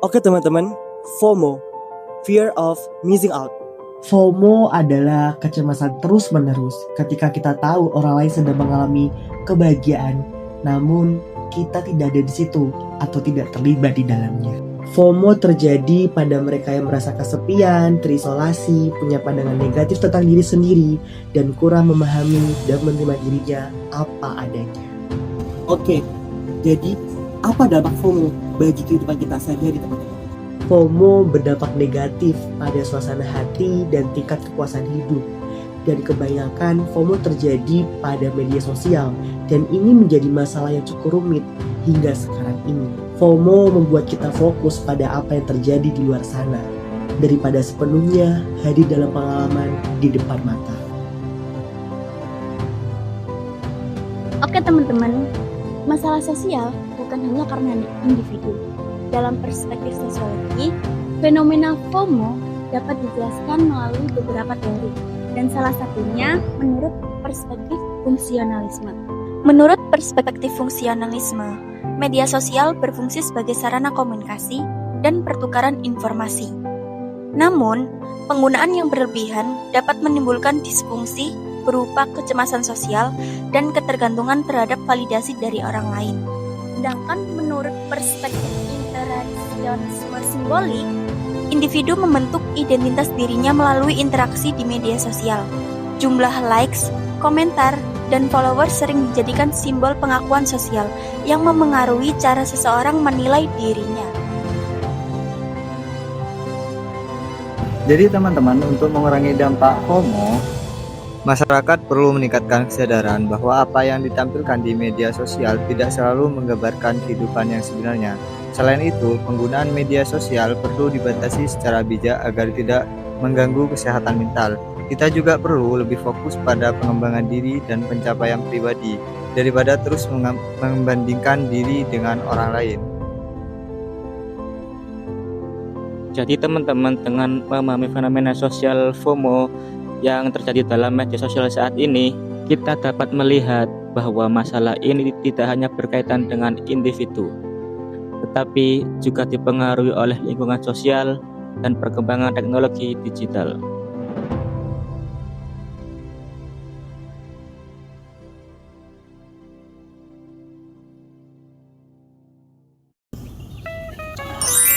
Oke teman-teman, FOMO, Fear of Missing Out. FOMO adalah kecemasan terus-menerus ketika kita tahu orang lain sedang mengalami kebahagiaan, namun kita tidak ada di situ atau tidak terlibat di dalamnya. FOMO terjadi pada mereka yang merasa kesepian, terisolasi, punya pandangan negatif tentang diri sendiri, dan kurang memahami dan menerima dirinya apa adanya. Oke, jadi apa dampak FOMO bagi kehidupan kita sehari-hari teman-teman? FOMO berdampak negatif pada suasana hati dan tingkat kepuasan hidup. Dan kebanyakan FOMO terjadi pada media sosial, dan ini menjadi masalah yang cukup rumit hingga sekarang ini. FOMO membuat kita fokus pada apa yang terjadi di luar sana, daripada sepenuhnya hadir dalam pengalaman di depan mata. Oke teman-teman, masalah sosial bukan hanya karena individu. Dalam perspektif sosiologi, fenomena FOMO dapat dijelaskan melalui beberapa teori, dan salah satunya menurut perspektif fungsionalisme. Menurut perspektif fungsionalisme, media sosial berfungsi sebagai sarana komunikasi dan pertukaran informasi. Namun, penggunaan yang berlebihan dapat menimbulkan disfungsi berupa kecemasan sosial dan ketergantungan terhadap validasi dari orang lain. Sedangkan menurut perspektif interaksionisme simbolik, individu membentuk identitas dirinya melalui interaksi di media sosial. Jumlah likes, komentar, dan followers sering dijadikan simbol pengakuan sosial yang memengaruhi cara seseorang menilai dirinya. Jadi teman-teman, untuk mengurangi dampak FOMO, masyarakat perlu meningkatkan kesadaran bahwa apa yang ditampilkan di media sosial tidak selalu menggambarkan kehidupan yang sebenarnya. Selain itu, penggunaan media sosial perlu dibatasi secara bijak agar tidak mengganggu kesehatan mental. Kita juga perlu lebih fokus pada pengembangan diri dan pencapaian pribadi daripada terus membandingkan diri dengan orang lain. Jadi teman-teman, dengan memahami fenomena sosial FOMO yang terjadi dalam media sosial saat ini, kita dapat melihat bahwa masalah ini tidak hanya berkaitan dengan individu, tetapi juga dipengaruhi oleh lingkungan sosial dan perkembangan teknologi digital.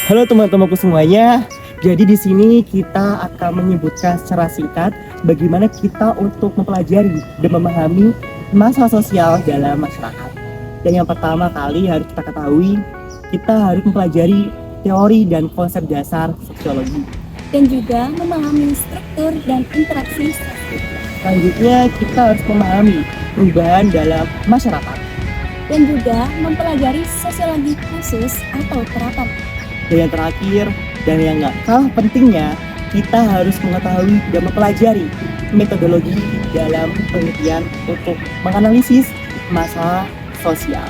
Halo teman-temanku semuanya. Jadi di sini kita akan menyebutkan secara singkat bagaimana kita untuk mempelajari dan memahami masalah sosial dalam masyarakat. Dan yang pertama kali harus kita ketahui, kita harus mempelajari teori dan konsep dasar sosiologi. Dan juga memahami struktur dan interaksi sosial. Selanjutnya kita harus memahami perubahan dalam masyarakat. Dan juga mempelajari sosiologi khusus atau terapan. Dan yang terakhir, dan yang gak kalah pentingnya, kita harus mengetahui dan mempelajari metodologi dalam penelitian untuk menganalisis masalah sosial.